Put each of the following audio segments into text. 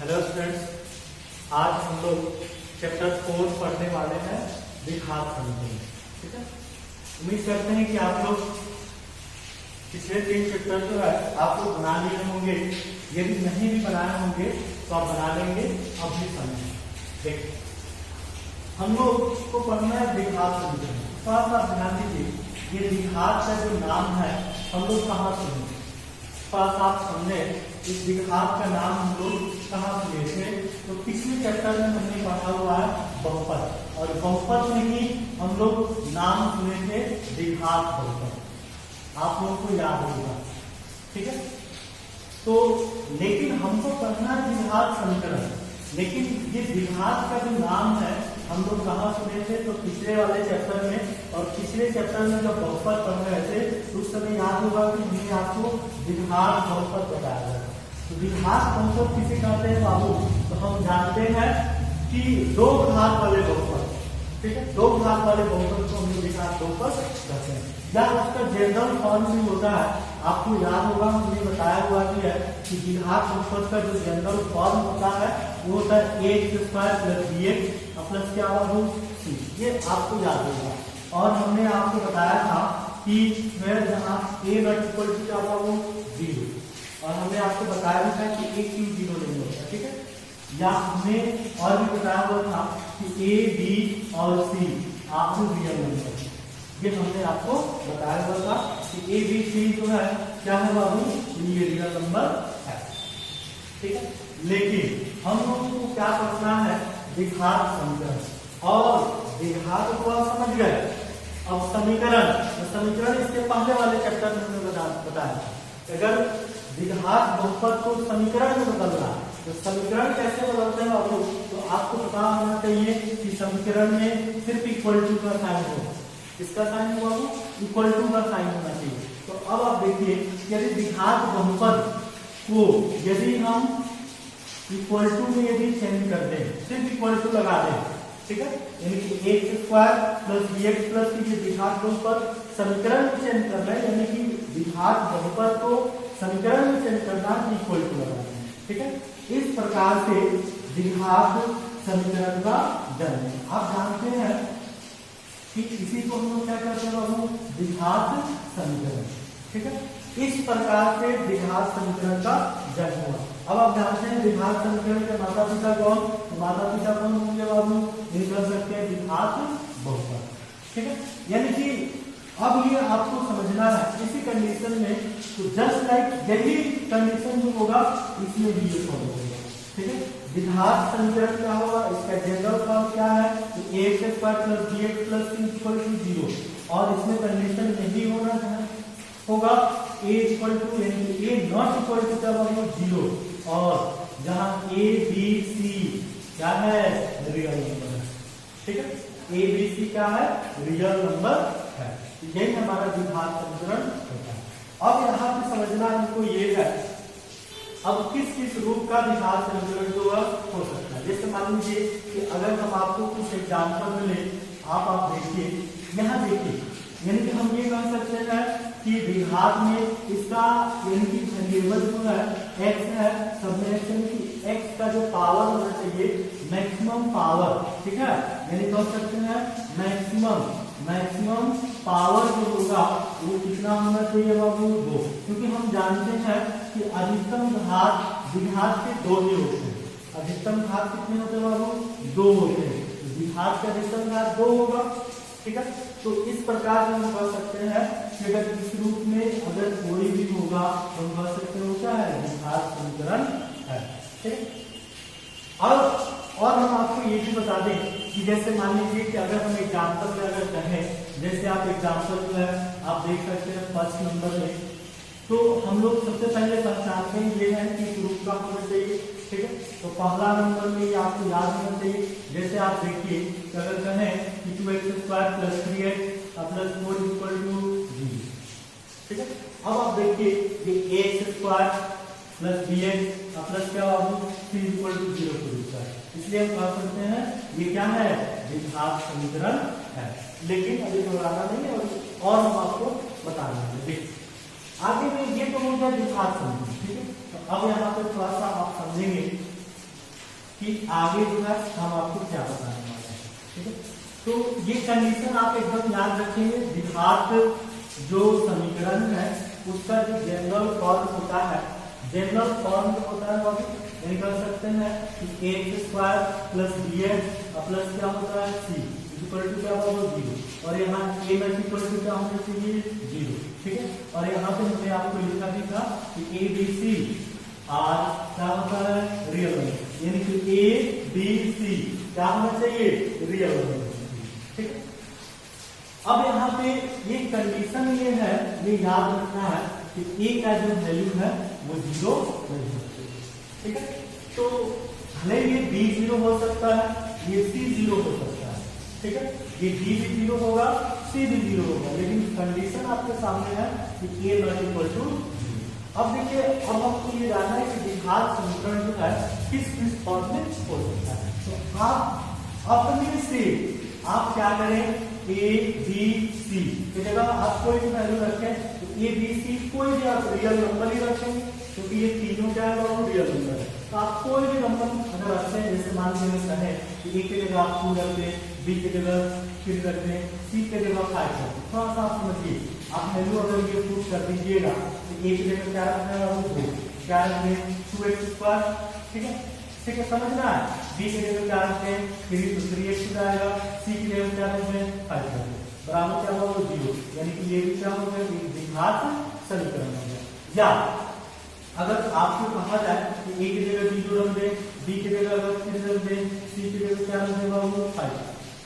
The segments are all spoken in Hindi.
हेलो स्टूडेंट्स, आज हम लोग चैप्टर 4 पढ़ने वाले हैं द्विघात समीकरण। ठीक है, उम्मीद करते हैं कि आप लोग पिछले 3 चैप्टर जो है आप लोग बना लिए होंगे। यदि नहीं भी बनाए होंगे तो आप बना लेंगे। अब भी समझें, देखिए हम लोग को पढ़ना है द्विघात समीकरण। थोड़ा सा ध्यान दीजिए, ये द्विघात का जो नाम है हम लोग कहाँ सुने, थोड़ा सा आप समझे। इस द्विघात का नाम हम लोग कहाँ सुने थे? तो पिछले चैप्टर में हमने पढ़ा हुआ है बहुपद, और बहुपद में ही हम लोग नाम सुने थे द्विघात बहुपद। आप लोगों को याद होगा, ठीक है। तो लेकिन हमको पढ़ना है द्विघात समीकरण, लेकिन ये द्विघात का जो नाम है हम लोग कहाँ सुने थे? तो पिछले वाले चैप्टर में। और पिछले चैप्टर में जब बहुपद पढ़ रहे थे तो उस समय याद होगा कि हमने आपको द्विघात बहुपद बताया था। तो द्विघात बहुपद किसे कहते हैं बाबू? तो हम जानते हैं कि दो घात वाले बहुपद, ठीक है, दो घात वाले बहुपद को हम लोग द्विघात बहुपद कहते हैं। या उसका जनरल फॉर्म भी होता है, आपको याद होगा हमने बताया हुआ भी है कि द्विघात बहुपद का जो जनरल फॉर्म होता है वो होता है a² + bx प्लस क्या होगा c। ये आपको याद होगा। और हमने आपको बताया था कि फिर जहाँ a = क्या होगा वो 0, और हमने आपको बताया भी था कि a क्यों 0 नहीं होता, ठीक है। या हमने और भी बताया हुआ था कि a, b और c आपको रियल नंबर, ये हमने आपको बताया हुआ था कि a, b, c जो है क्या है बाबू? ये रियल नंबर है, ठीक है। लेकिन हम लोगों को क्या करना है? द्विघात समीकरण। और द्विघात को आप समझ गए। अब समीकरण, तो समीकरण इसके पहले वाले चैप्टर में हमने बताया अगर द्विघात बहुपद को समीकरण में बदलना तो समीकरण कैसे बदलते हैं बाबू? तो आपको पता होना चाहिए कि समीकरण में सिर्फ इक्वल टू का साइन होगा। इसका साइन होगा बाबू, इक्वल टू का साइन होना चाहिए। तो अब आप देखिए, यदि द्विघात बहुपद को यदि हम इक्वल टू में यदि चेंज कर दें, सिर्फ इक्वल टू लगा दें, ठीक है, यानी कि a² + bx प्लस की द्विघात बहुपद समीकरण में चेंज करना है, यानी कि द्विघात बहुपद को समीकरण में चेंज करना है, इक्वल टू लगाना है, ठीक है। इस प्रकार से द्विघात समीकरण का जन्म। आप जानते हैं कि इसी को हम लोग क्या कहते हैं बाबू? द्विघात समीकरण, ठीक है। इस प्रकार से द्विघात समीकरण का जन्म हुआ। अब आप जानते हैं द्विघात समीकरण के माता पिता कौन? माता पिता कौन होंगे बाबू? ये कर सकते हैं द्विघात बहुपद, ठीक है। यानी कि अब ये आपको समझना है इसी कंडीशन में, तो जस्ट लाइक यही कंडीशन जो होगा इसमें भी ये फॉलो होगा, ठीक है। द्विघात समीकरण क्या होगा? इसका जनरल फॉर्म क्या है? a² + bx + c = 0। और इसमें कंडीशन यही होना होगा a = यानी a not equal to क्या होगा? 0। और जहां a, b, c क्या है? रियल नंबर है, ठीक है। a, b, c क्या है? रियल नंबर है। यही हमारा द्विघात समीकरण होता है। अब यहाँ पे समझना हमको ये है, अब किस किस रूप का द्विघात समीकरण जो हो सकता है। जैसे मान लीजिए कि अगर हम आपको कुछ एग्जाम्पल मिले, आप देखिए, यहाँ देखिए, यानी कि हम ये कह सकते हैं कि द्विघात में इसका यानी कि वेरिएबल जो है x है, सबमेशन की x का जो पावर होना चाहिए मैक्सिमम पावर, ठीक है, यानी कह सकते हैं मैक्सिमम पावर जो होगा वो कितना होना चाहिए बाबू? 2। क्योंकि हम जानते हैं कि अधिकतम घात द्विघात के 2 ही होते हैं। अधिकतम घात कितने होते हैं बाबू? 2 होते हैं। द्विघात का अधिकतम घात 2 होगा, ठीक है। तो इस प्रकार से हम कह सकते हैं कि अगर इस रूप में अगर कोई भी होगा तो हम कह सकते हैं क्या है? द्विघात समीकरण है, ठीक। और हम आपको ये भी बता दें कि जैसे मान लीजिए कि अगर हम एग्जाम्पल में अगर कहें, जैसे आप एग्जाम्पल जो है आप देख सकते हैं फर्स्ट नंबर में, तो हम लोग सबसे पहले पहचानते हैं ये है कि ग्रुप का होना चाहिए, ठीक है। तो पहला नंबर में ये आपको याद होना चाहिए। जैसे आप देखिए कि अगर कहें कि 2x² + 3x + 4 = 0, ठीक है। अब आप देखिए कि a² + bx प्लस क्या होगा? c = 0 को लिखता है। इसलिए हम कह सकते हैं ये क्या है? द्विघात समीकरण है। लेकिन अभी दोहराना नहीं है, और हम आपको बताना है। देखिए आगे में ये तो हो गया द्विघात समीकरण, ठीक है। तो अब यहाँ पे थोड़ा सा आप समझेंगे कि आगे जो है हम आपको क्या बताने वाले हैं। ठीक है, तो ये कंडीशन आप एकदम याद रखेंगे। द्विघात जो समीकरण है उसका जो जनरल फॉर्म होता है, जनरल फॉर्म जो होता है वो भी कर सकते हैं कि X square plus B X plus क्या होता है सी इक्वल टू क्या होगा 0, और यहाँ ए इक्वल टू क्या होना चाहिए 0। ठीक है, और यहाँ पे हमने आपको लिखा भी था कि ए बी सी आर क्या होता है रियल नंबर, यानी कि ए बी सी क्या होना चाहिए रियल नंबर। ठीक है, अब यहाँ पे ये कंडीशन ये है, ये याद रखना है कि ए का जो वैल्यू है वो 0 नहीं होती। ठीक है, तो भले ये बी 0 हो सकता है, ये सी 0 हो सकता है। ठीक है, ये डी भी 0 होगा, सी भी 0 होगा, लेकिन कंडीशन आपके सामने है कि ए नॉट इक्वल टू। अब देखिए, अब हमको ये जानना है कि द्विघात समीकरण जो है किस फॉर्म में हो सकता है। तो आप अपने से आप क्या करें, ए बी सी की जगह आप कोई भी वैल्यू रखें, तो ए बी सी कोई भी आप रियल नंबर ही रखेंगे, क्योंकि ये तीनों क्या है वो रियल नंबर है। तो आप कोई भी नंबर अगर रखते हैं, जैसे मान लीजिए कहें कि ए की जगह आप 2 रख दें, बी की जगह 3 रख दें, सी की जगह 5 रख दें, थोड़ा सा आप समझिए। आप वैल्यू अगर ये पुट कर दीजिएगा तो ए की जगह क्या रखना है वो 2, क्या रखें 2x स्क्वायर। ठीक है, ठीक है, समझना है। बी के जगह क्या रखते हैं 3x हो जाएगा, सी की जगह क्या रखते हैं 5 रखते हैं, बराबर क्या होगा 0, यानी कि ये भी क्या हो गया द्विघात समीकरण हो गया। या अगर आपको कहा जाए कि ए की जगह 0 रख दें, बी की जगह अगर 3 रख दें, सी की जगह क्या रख देगा वो 5।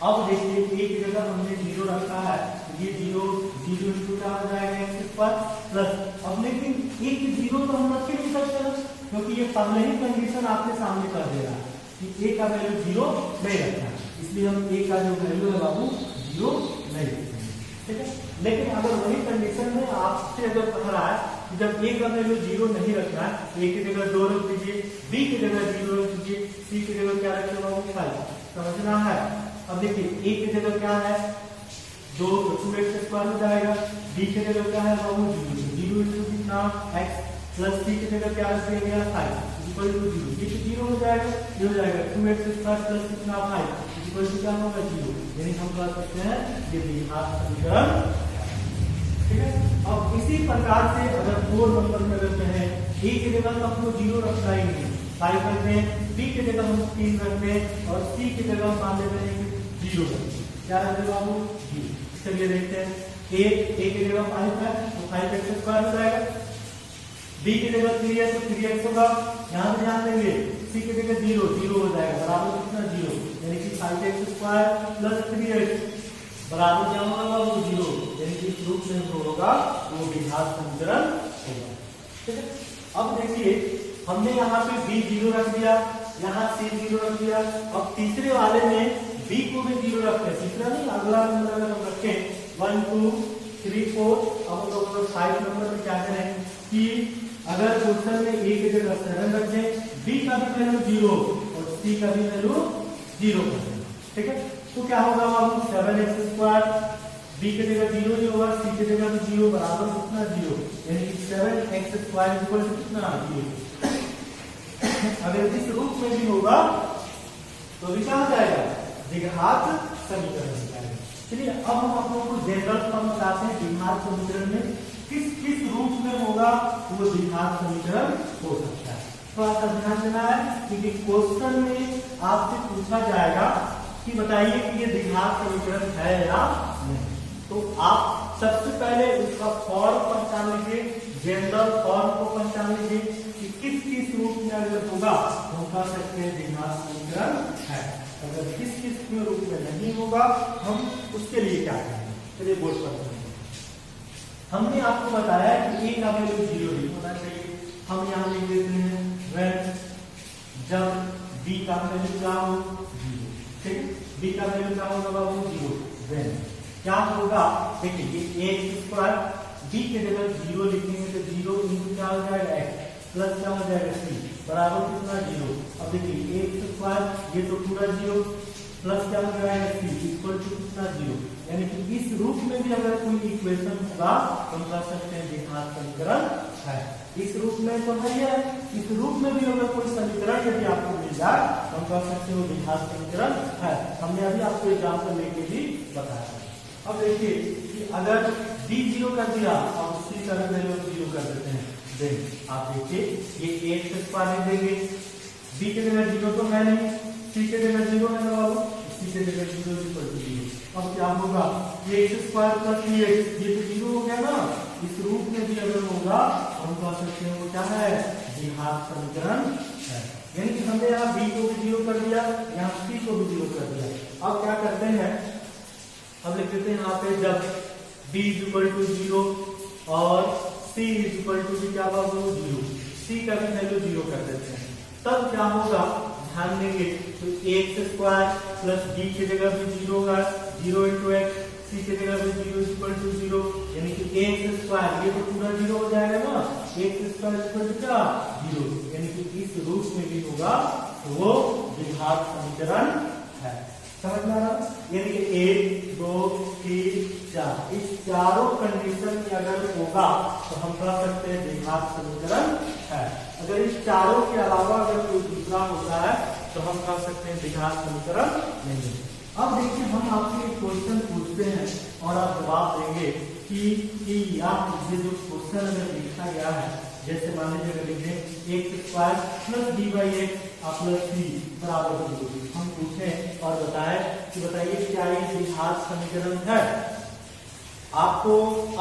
अब देखिए ए की जगह हमने 0 रखा है, ये 0 इंटू क्या हो जाएगा एक्स स्क्वायर प्लस। अब लेकिन एक 0 तो हम रख नहीं सकते ना, क्योंकि ये पहले ही कंडीशन आपके सामने कर दे रहा है कि ए का वैल्यू 0 नहीं रखना है, इसलिए हम ए का जो वैल्यू है बाबू 0 नहीं रखेंगे। ठीक है, लेकिन अगर वही कंडीशन में आपसे अगर कह रहा है कि जब ए का वैल्यू 0 नहीं रखना है, ए की जगह 2 रख दीजिए, बी की जगह 0 रख दीजिए, सी की जगह क्या रखेगा वो 5, समझना है। अब देखिए ए की जगह क्या है 2x स्क्वायर हो जाएगा, बी की जगह क्या है बाबू 0 इंटू कितना x प्लस सी की जगह क्या रख दिया गया 5 इक्वल टू 0, ये 0 हो जाएगा, ये हो जाएगा 2x स्क्वायर प्लस कितना 5 इक्वल टू क्या होगा 0, यानी हम कह सकते हैं ये द्विघात समीकरण। ठीक है, अब इसी प्रकार से अगर 4 नंबर में अगर है ए की जगह तो हमको 0 रखना ही नहीं, 5 रखते हैं, बी की जगह हम 3 रखते हैं और सी की जगह मान लेते हैं 0 रखते हैं, क्या रखते हैं बाबू 0। चलिए देखते हैं, ए की जगह 5 है तो 5x स्क्वायर हो जाएगा, बी की जगह 3 है तो 3x होगा, यहाँ पे ध्यान देंगे सी की जगह 0 हो जाएगा, बराबर कितना 0, यानी कि 5x स्क्वायर प्लस 3x बराबर क्या होगा वो 0, यानी कि इस रूप में जो होगा वो द्विघात समीकरण होगा। ठीक है, अब देखिए हमने यहाँ पे b 0 रख दिया, यहाँ c 0 रख दिया, अब तीसरे वाले में b को भी 0 रखते हैं, तीसरा नहीं अगला नंबर अगर हम रखें 1 2 3 4, अब हम लोग 5 नंबर में क्या करें कि अगर क्वेश्चन में a की जगह 7 रख दें, b का भी वैल्यू 0 और c का भी वैल्यू 0 कर दें। ठीक है, तो क्या होगा बाबू 7x स्क्वायर, b की जगह 0 ही होगा, c की जगह भी 0 बराबर कितना 0, यानी कि 7x स्क्वायर इक्वल टू कितना 0। अगर इस रूप में भी होगा तो भी क्या हो जाएगा द्विघात समीकरण हो जाएगा। चलिए अब हम आप लोगों को जनरल फॉर्म बताते हैं द्विघात समीकरण में किस रूप में होगा वो द्विघात समीकरण हो सकता है। थोड़ा सा ध्यान देना है क्योंकि क्वेश्चन में आपसे पूछा जाएगा कि बताइए कि ये द्विघात समीकरण है या नहीं, तो आप सबसे पहले उसका फॉर्म पहचान लीजिए, जनरल फॉर्म को पहचान लीजिए कि किस रूप में अगर होगा तो हम कह सकते हैं द्विघात समीकरण है। अगर किस रूप में नहीं होगा हम उसके लिए क्या करेंगे, चलिए बोर्ड पर करेंगे। हमने आपको बताया कि ए का वैल्यू 0 नहीं होना चाहिए, हम यहाँ लिख देते हैं व्हेन जब बी का वैल्यू क्या हो 0। ठीक, बी का वैल्यू क्या होगा बाबू 0, व्हेन क्या होगा देखिए ये एक्स स्क्वायर बी के जगह 0 लिखेंगे तो 0 इंटू क्या हो जाएगा एक्स प्लस क्या हो जाएगा सी बराबर कितना 0। अब देखिए एक्स स्क्वायर ये तो पूरा 0 प्लस क्या हो जाएगा सी इक्वल टू कितना 0, यानी कि इस रूप में भी अगर कोई इक्वेशन होगा तो हम कह सकते हैं द्विघात समीकरण है। इस रूप में तो है, इस रूप में भी अगर कोई समीकरण यदि आपको मिल दिया, हम कह सकते हैं वो द्विघात समीकरण है। हमने अभी आपको एग्जाम्पल लेके भी बताया। अब देखिए कि अगर d 0 कर दिया और c का वैल्यू 0 कर देते हैं, देख आप देखिए ये x स्क्वायर देंगे, b के जगह 0 तो है नहीं, c के जगह 0 है ना बाबू, c के जगह 0 इक्वल टू 0। अब क्या होगा, ये x स्क्वायर प्लस x, ये तो 0 हो गया ना, इस रूप में भी अगर होगा हम कह सकते हैं वो क्या है, द्विघात समीकरण है। यानी कि हमने यहाँ b को भी 0 कर दिया, यहाँ c को भी 0 कर दिया। अब क्या करते हैं, अब लिख देते हैं यहाँ पे जब b इक्वल टू 0 और c इक्वल टू भी क्या बाबू 0, c का भी वैल्यू 0 कर देते हैं, तब क्या होगा, ध्यान देंगे तो x स्क्वायर प्लस b की जगह भी 0 होगा, 0 इंटू एक्स, c की जगह भी 0 इक्वल टू 0, यानी कि x स्क्वायर ये तो पूरा 0 हो जाएगा ना, x स्क्वायर इक्वल टू क्या 0, यानी कि इस रूप में भी होगा तो वो द्विघात समीकरण है। समझ में आ रहा है, यानी कि 1 2 3 4 इस चारों कंडीशन में अगर होगा तो हम कह सकते हैं द्विघात समीकरण है। अगर इस चारों के अलावा अगर कोई दूसरा होता है तो हम कह सकते हैं द्विघात समीकरण नहीं है। अब देखिए हम आपसे एक क्वेश्चन पूछते हैं और आप जवाब देंगे कि आप ये जो क्वेश्चन अगर लिखा गया है, जैसे मान लीजिए अगर लिखें x square plus b by x plus c बराबर 0, हम पूछें और बताइए क्या ये द्विघात समीकरण है। आपको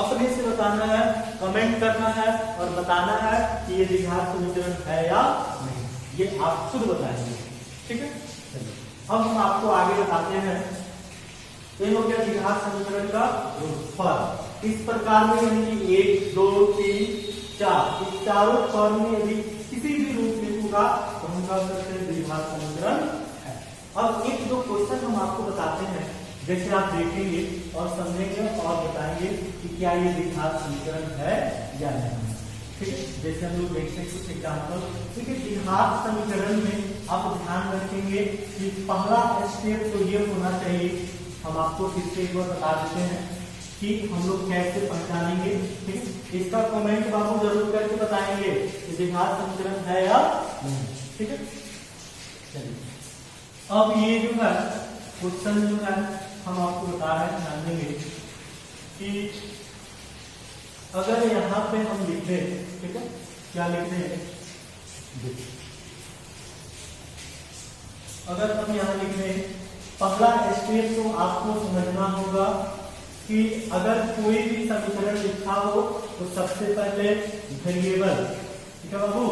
अपने से बताना है, कमेंट करना है और बताना है कि ये द्विघात समीकरण है या नहीं, ये आप खुद बताएंगे, ठीक है। चलिए अब हम आपको आगे बताते हैं, ये हो गया द्विघात समीकरण का फॉर्म। इस प्रकार में यानी कि 1 2 3 4 इस चारों फॉर्म में यदि किसी भी रूप में होगा तो हम कह सकते हैं द्विघात समीकरण है। अब एक दो क्वेश्चन हम आपको बताते हैं, जैसे आप देखेंगे और समझेंगे और बताएंगे कि क्या ये द्विघात समीकरण है या नहीं, ठीक है। जैसे हम लोग देखते हैं कुछ एग्जाम्पल, ठीक है। द्विघात समीकरण में आप ध्यान रखेंगे कि पहला स्टेप तो ये होना चाहिए, हम आपको फिर से एक बार बता देते हैं कि हम लोग कैसे पहचानेंगे, ठीक है। इसका कमेंट बाबू जरूर करके बताएंगे कि द्विघात समीकरण है या नहीं, ठीक है। चलिए अब ये जो है क्वेश्चन जो है हम आपको बता रहे हैं, ध्यान देंगे कि अगर यहाँ पे हम लिख दें, ठीक है, क्या लिख दें, अगर हम यहाँ लिख दें, पहला स्टेप तो आपको समझना होगा कि अगर कोई भी समीकरण लिखा हो तो सबसे पहले वेरिएबल, ठीक है बाबू,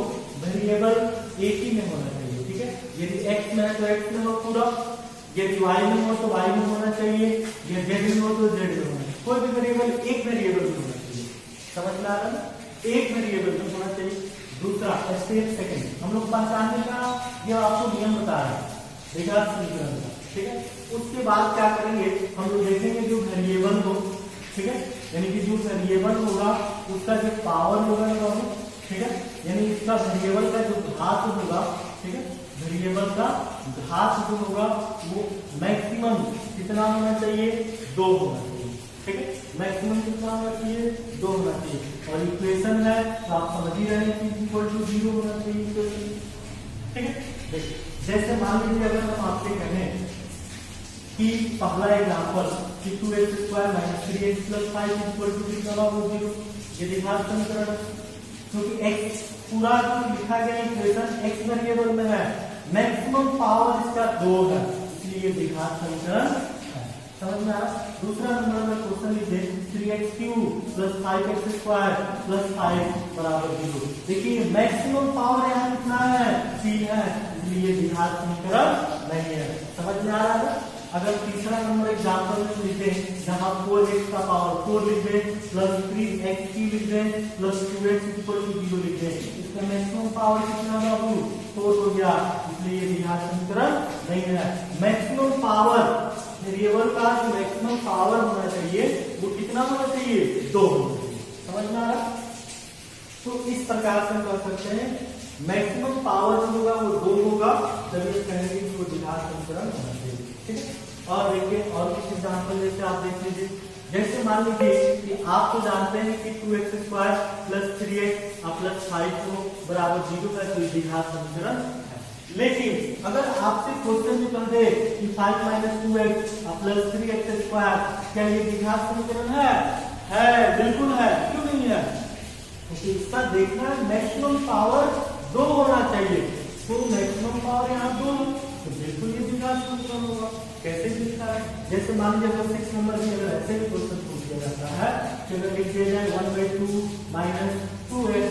वेरिएबल एक ही में होना चाहिए, ठीक है। यदि x में है तो x में हो पूरा, यदि y में हो तो y में होना चाहिए, या z में हो तो z में होना चाहिए। कोई भी वेरिएबल एक वेरिएबल में होना चाहिए, समझ में आ रहा है, एक वेरिएबल में होना चाहिए। दूसरा स्टेप सेकंड, हम लोग पहचानने का यह आपको नियम बता रहे हैं द्विघात समीकरण का, ठीक है। उसके बाद क्या करेंगे, हम लोग देखेंगे जो वेरिएबल हो, ठीक है, यानी कि जो वेरिएबल होगा उसका जो पावर होगा ना, ठीक है, यानी इसका वेरिएबल का जो घात होगा, ठीक है, वेरिएबल का घात जो होगा वो मैक्सिमम कितना होना चाहिए, 2 होना चाहिए, ठीक है। मैक्सिमम कितना होना चाहिए, 2 होना चाहिए। और इक्वेशन है तो आप समझ ही रहे हैं कि इक्वल टू 0 होना चाहिए इक्वेशन, ठीक है। देखिए जैसे मान लीजिए अगर हम आपसे कहें कि पहला एग्जांपल कि 2x square minus 3x plus 5 equal to कितना होगा 0, ये द्विघात समीकरण, क्योंकि x पूरा जो लिखा गया इक्वेशन x वेरिएबल में है, मैक्सिमम पावर इसका 2 है, इसलिए द्विघात समीकरण है। समझ में आया। दूसरा नंबर में क्वेश्चन लिखे 3x³ plus 5x square plus 5 बराबर 0, देखिए मैक्सिमम पावर यहाँ कितना है, 3 है, इसलिए द्विघात समीकरण नहीं है। समझ में आ रहा है। अगर तीसरा नंबर एग्जांपल में लिखे जहां 4x का पावर 4 लिख दें प्लस 3x³ लिख दें प्लस 2x इक्वल टू 0 लिख दें, इसका मैक्सिमम पावर कितना बाबू 4 हो गया, इसलिए ये द्विघात समीकरण नहीं है। मैक्सिमम पावर वेरिएबल का जो मैक्सिमम पावर होना चाहिए वो कितना होना चाहिए, 2 होना चाहिए। समझ में आ रहा। तो इस प्रकार से कह सकते हैं मैक्सिमम पावर जो होगा वो 2 होगा, जब ये कहेंगे कि वो द्विघात समीकरण होना चाहिए, ठीक है। और देखिए और कुछ एग्जांपल जैसे आप देख लीजिए, जैसे मान लीजिए कि आप तो जानते हैं कि 2x square plus 3x plus 5 को बराबर 0 का कोई द्विघात समीकरण है, लेकिन अगर आपसे क्वेश्चन में कह दे कि 5 - 2x + 3x² क्या ये द्विघात समीकरण है? बिल्कुल है, क्यों नहीं है? क्योंकि इसका देखना है मैक्सिमम पावर 2 होना चाहिए, तो मैक्सिमम पावर यहाँ 2 है, तो बिल्कुल ये द्विघात समीकरण होगा। कैसे दिखता है? जैसे मान लीजिए अगर 6 नंबर में अगर ऐसे भी क्वेश्चन पूछ दिया जाता है कि अगर लिख दिया जाए 1/2 - 2x²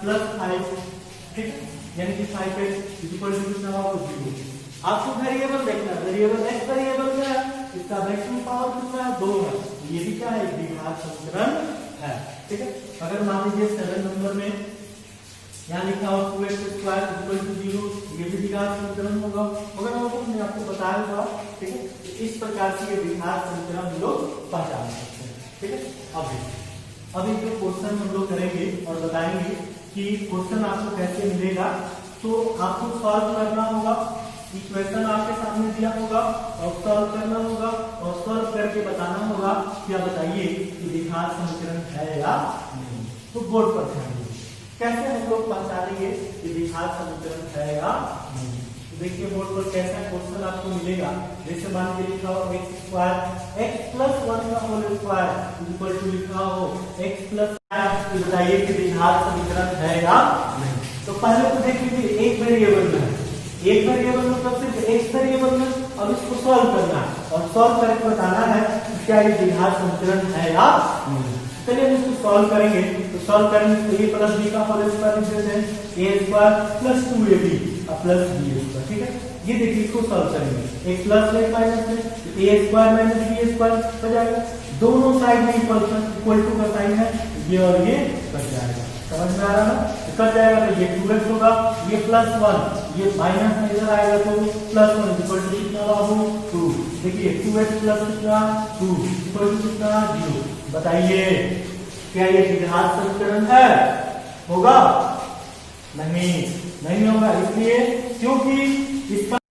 + 5, ठीक है, यानी कि 5x इक्वल टू कितना होगा 0। आपको वेरिएबल देखना है, वेरिएबल x वेरिएबल क्या है, इसका मैक्सिमम पावर कितना है 2 है, ये भी क्या है द्विघात समीकरण है, ठीक है। अगर मान लीजिए 7 नंबर में यहाँ लिखा हो 2x² इक्वल टू 0, ये भी द्विघात समीकरण होगा, अगर वो हमने आपको बताया होगा, ठीक है। तो इस प्रकार से ये द्विघात समीकरण हम लोग पहचान सकते हैं, ठीक है। अभी जो क्वेश्चन हम लोग करेंगे और बताएंगे कि क्वेश्चन आपको कैसे मिलेगा, तो आपको सॉल्व करना होगा, इक्वेशन आपके सामने दिया होगा और सॉल्व करना होगा और सॉल्व करके बताना होगा, क्या बताइए कि द्विघात समीकरण है या नहीं। तो बोर्ड पर ध्यान दीजिए, कैसे हम लोग पहचानेंगे कि द्विघात समीकरण है या नहीं। तो देखिए बोर्ड पर कैसा क्वेश्चन आपको मिलेगा, जैसे मान के लिखा हो x² x + 1 का होल स्क्वायर इक्वल टू लिखा हो x + 5, बताइए कि द्विघात समीकरण है या नहीं। तो पहले तो देख लीजिए एक वेरिएबल में है, एक वेरिएबल मतलब सिर्फ एक वेरिएबल में, अब इसको सॉल्व करना है और सॉल्व करके बताना है कि क्या ये द्विघात समीकरण है या नहीं। चलिए हम इसको सॉल्व करेंगे, तो सॉल्व करेंगे तो a + b का होल स्क्वायर लिख देते हैं, a² + 2ab + b², ठीक है। ये देखिए इसको सॉल्व करेंगे, एक प्लस में माइनस में, तो a² - b² हो जाएगा, दोनों साइड में इक्वल टू का साइन है, ये और ये कट जाएगा, समझ में आ रहा है? कट जाएगा तो ये 2x होगा, ये +1, ये माइनस में इधर आएगा तो +1 इक्वल टू कितना बाबू 2। देखिए 2x + कितना 2 इक्वल टू कितना 0। बताइए क्या ये द्विघात समीकरण है? होगा? नहीं होगा, इसलिए क्योंकि इसका